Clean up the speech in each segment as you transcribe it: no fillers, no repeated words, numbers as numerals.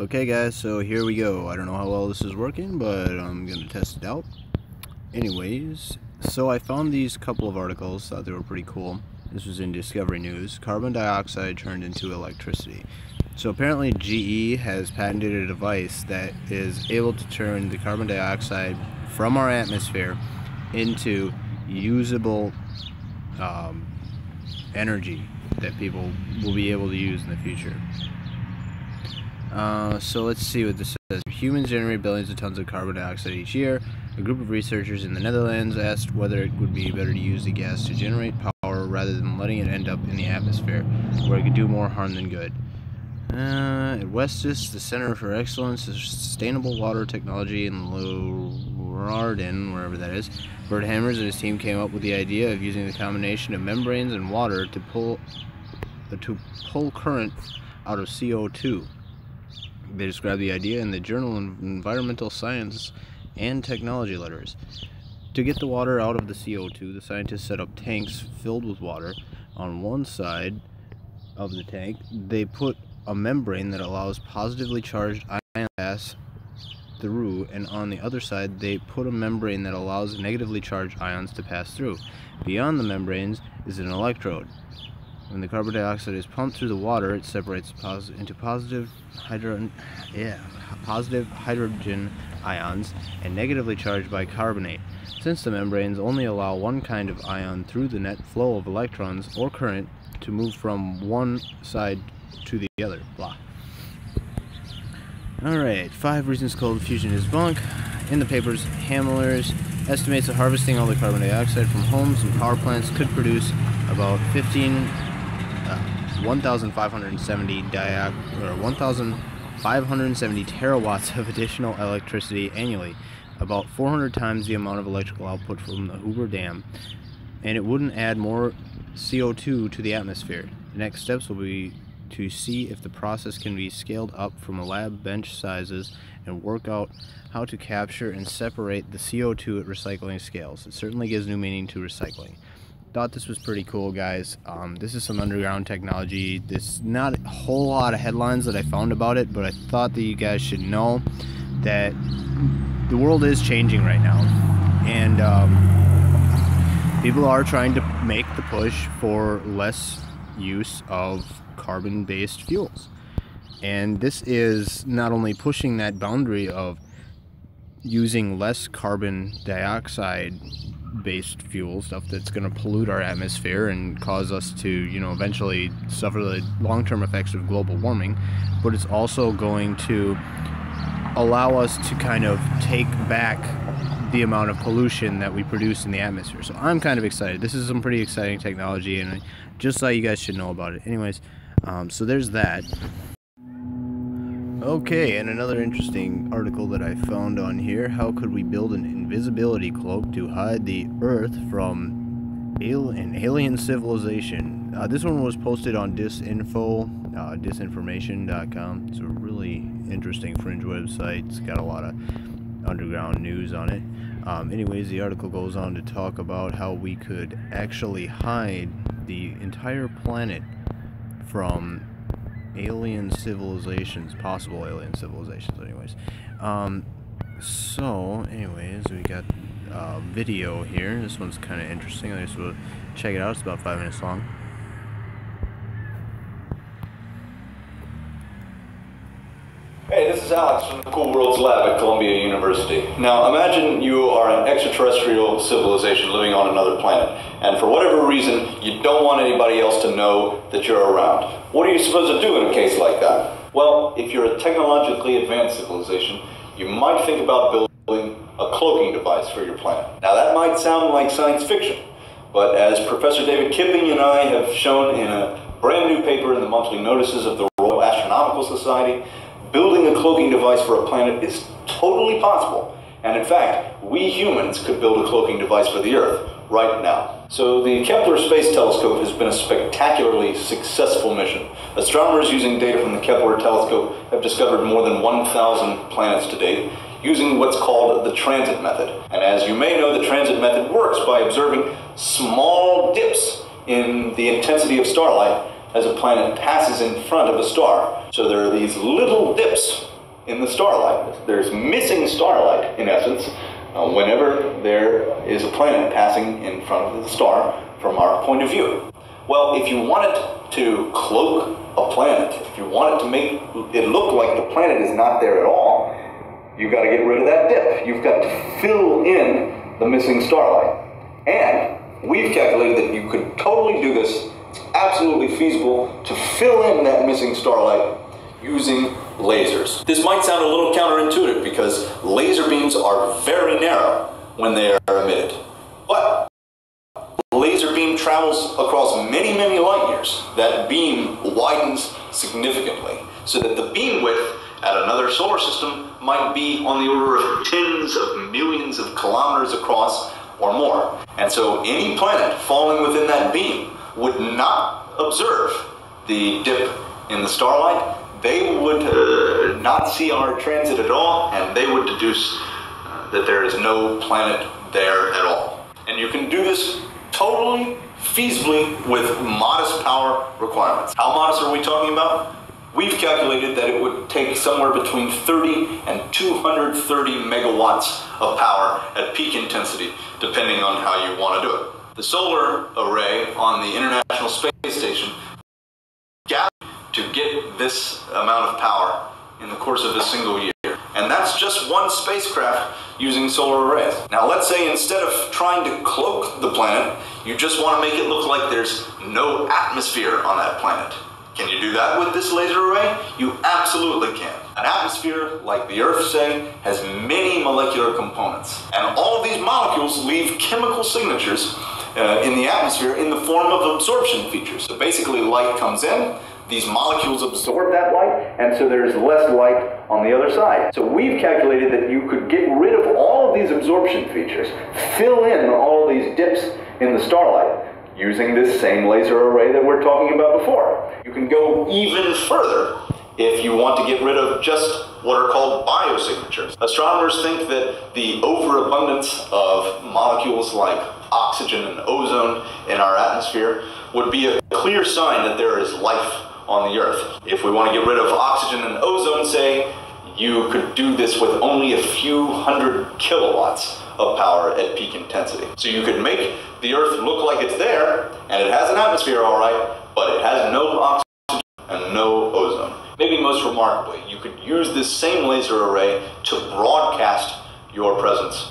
Okay guys, so here we go. I don't know how well this is working, but I'm gonna test it out. Anyways, so I found these couple of articles, thought they were pretty cool. This was in Discovery News. Carbon dioxide turned into electricity. So apparently GE has patented a device that is able to turn the carbon dioxide from our atmosphere into usable energy that people will be able to use in the future. So let's see what this says. Humans generate billions of tons of carbon dioxide each year. A group of researchers in the Netherlands asked whether it would be better to use the gas to generate power rather than letting it end up in the atmosphere, where it could do more harm than good. At Westis, the Center for Excellence in Sustainable Water Technology in Leeuwarden, wherever that is, Bert Hammers and his team came up with the idea of using the combination of membranes and water to pull current out of CO2. They described the idea in the Journal of Environmental Science and Technology letters. To get the water out of the CO2, the scientists set up tanks filled with water. On one side of the tank, they put a membrane that allows positively charged ion gas through, and on the other side, they put a membrane that allows negatively charged ions to pass through. Beyond the membranes is an electrode. When the carbon dioxide is pumped through the water, it separates into positive hydrogen ions and negatively charged bicarbonate. Since the membranes only allow one kind of ion through, the net flow of electrons or current to move from one side to the other. Blah. Alright, 5 reasons cold fusion is bunk. In the papers, Hamlers estimates that harvesting all the carbon dioxide from homes and power plants could produce about 1,570 terawatts of additional electricity annually, about 400 times the amount of electrical output from the Hoover Dam, and it wouldn't add more CO2 to the atmosphere. The next steps will be to see if the process can be scaled up from lab bench sizes and work out how to capture and separate the CO2 at recycling scales. It certainly gives new meaning to recycling. Thought this was pretty cool, guys. This is some underground technology. There's not a whole lot of headlines that I found about it, but I thought that you guys should know that the world is changing right now, and people are trying to make the push for less use of carbon-based fuels. And this is not only pushing that boundary of using less carbon dioxide based fuel, stuff that's going to pollute our atmosphere and cause us to, eventually suffer the long-term effects of global warming, but it's also going to allow us to kind of take back the amount of pollution that we produce in the atmosphere. So I'm kind of excited. This is some pretty exciting technology, and I just thought you guys should know about it. Anyways, so there's that. Okay, and another interesting article that I found on here. How could we build an invisibility cloak to hide the Earth from an alien civilization? This one was posted on disinformation.com. It's a really interesting fringe website. It's got a lot of underground news on it. Anyways, the article goes on to talk about how we could actually hide the entire planet from alien civilizations, possible alien civilizations. Anyways, so anyways, we got video here. This one's kind of interesting. I just will check it out. It's about 5 minutes long. Hey, this is Alex from the Cool Worlds Lab at Columbia University. Now, imagine you are an extraterrestrial civilization living on another planet, and for whatever reason, you don't want anybody else to know that you're around. What are you supposed to do in a case like that? Well, if you're a technologically advanced civilization, you might think about building a cloaking device for your planet. Now, that might sound like science fiction, but as Professor David Kipping and I have shown in a brand new paper in the monthly notices of the Royal Astronomical Society, building a cloaking device for a planet is totally possible. And in fact, we humans could build a cloaking device for the Earth right now. So the Kepler Space Telescope has been a spectacularly successful mission. Astronomers using data from the Kepler telescope have discovered more than 1,000 planets to date, using what's called the transit method. And as you may know, the transit method works by observing small dips in the intensity of starlight as a planet passes in front of a star. So there are these little dips in the starlight. There's missing starlight, in essence, whenever there is a planet passing in front of the star from our point of view. Well, if you wanted to cloak a planet, if you wanted to make it look like the planet is not there at all, you've got to get rid of that dip. You've got to fill in the missing starlight. And we've calculated that you could totally do this. It's absolutely feasible to fill in that missing starlight using lasers. This might sound a little counterintuitive because laser beams are very narrow when they are emitted. But a laser beam travels across many, many light years. That beam widens significantly so that the beam width at another solar system might be on the order of tens of millions of kilometers across or more. And so any planet falling within that beam would not observe the dip in the starlight. They would not see our transit at all, and they would deduce that there is no planet there at all. And you can do this totally feasibly with modest power requirements. How modest are we talking about? We've calculated that it would take somewhere between 30 and 230 megawatts of power at peak intensity, depending on how you want to do it. The solar array on the International Space Station gathered to get this amount of power in the course of a single year. And that's just one spacecraft using solar arrays. Now let's say instead of trying to cloak the planet, you just want to make it look like there's no atmosphere on that planet. Can you do that with this laser array? You absolutely can. An atmosphere, like the Earth, say, has many molecular components. And all of these molecules leave chemical signatures in the atmosphere in the form of absorption features. So basically light comes in, these molecules absorb that light, and so there's less light on the other side. So we've calculated that you could get rid of all of these absorption features, fill in all of these dips in the starlight, using this same laser array that we're talking about before. You can go even further if you want to get rid of just what are called biosignatures. Astronomers think that the overabundance of molecules like oxygen and ozone in our atmosphere would be a clear sign that there is life on the Earth. If we want to get rid of oxygen and ozone, say, you could do this with only a few hundred kilowatts of power at peak intensity. So you could make the Earth look like it's there, and it has an atmosphere, all right, but it has no oxygen and no ozone. Maybe most remarkably, you could use this same laser array to broadcast your presence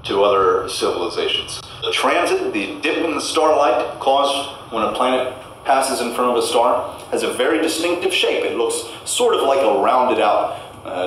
to other civilizations. The transit, the dip in the starlight caused when a planet passes in front of a star, has a very distinctive shape. It looks sort of like a rounded out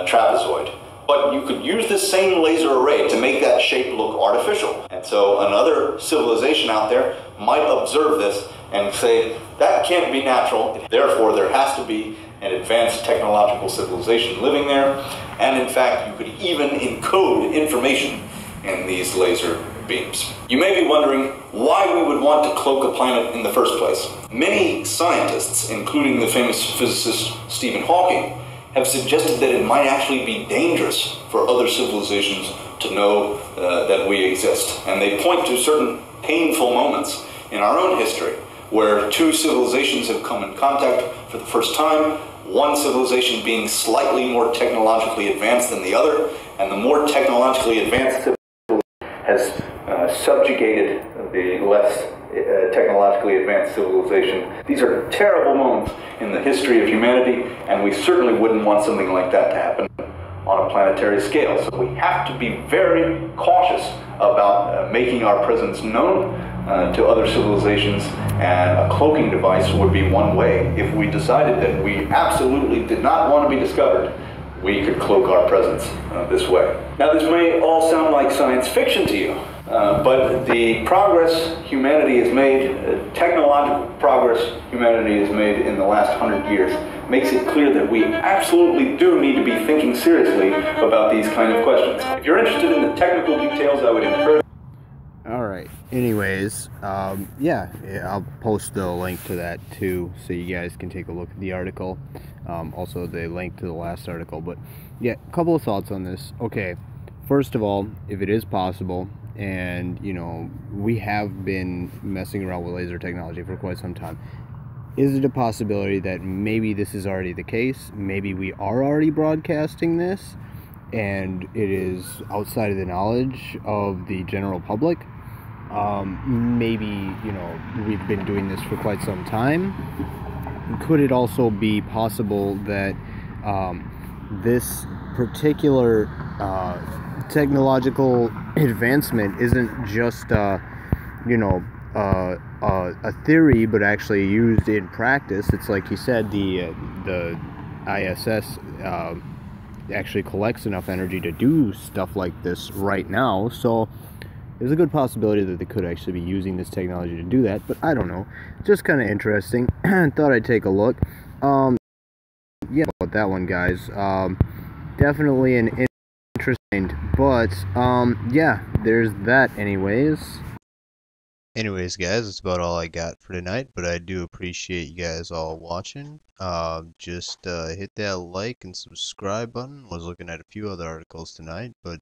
trapezoid. But you could use this same laser array to make that shape look artificial. And so another civilization out there might observe this and say, that can't be natural, therefore there has to be an advanced technological civilization living there. And in fact, you could even encode information in these laser beams. You may be wondering why we would want to cloak a planet in the first place. Many scientists, including the famous physicist Stephen Hawking, have suggested that it might actually be dangerous for other civilizations to know that we exist. And they point to certain painful moments in our own history where two civilizations have come in contact for the first time, one civilization being slightly more technologically advanced than the other, and the more technologically advanced has subjugated the less technologically advanced civilization. These are terrible moments in the history of humanity, and we certainly wouldn't want something like that to happen on a planetary scale. So we have to be very cautious about making our presence known to other civilizations, and a cloaking device would be one way. If we decided that we absolutely did not want to be discovered, we could cloak our presence this way. Now, this may all sound like science fiction to you, but the progress humanity has made, technological progress humanity has made in the last 100 years, makes it clear that we absolutely do need to be thinking seriously about these kind of questions. If you're interested in the technical details, I would encourage. Alright, anyways, yeah, I'll post the link to that too, so you guys can take a look at the article. Also the link to the last article. But yeah, a couple of thoughts on this. Okay, first of all, if it is possible, and you know, we have been messing around with laser technology for quite some time, Is it a possibility that maybe this is already the case? Maybe we are already broadcasting this and it is outside of the knowledge of the general public? Maybe, you know, we've been doing this for quite some time. Could it also be possible that this particular technological advancement isn't just, you know, a theory, but actually used in practice? It's like you said, the ISS actually collects enough energy to do stuff like this right now, so there's a good possibility that they could actually be using this technology to do that, but I don't know. Just kind of interesting. Thought I'd take a look. Yeah, about that one, guys. Definitely an interesting, but yeah, there's that. Anyways, guys, that's about all I got for tonight, but I do appreciate you guys all watching. Just hit that like and subscribe button. Was looking at a few other articles tonight, but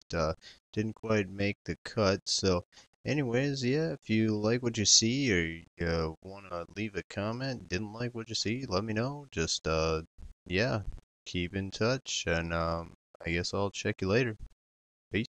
didn't quite make the cut. So, anyways, yeah, if you like what you see or you want to leave a comment, didn't like what you see, let me know. Just yeah, keep in touch, and I guess I'll check you later.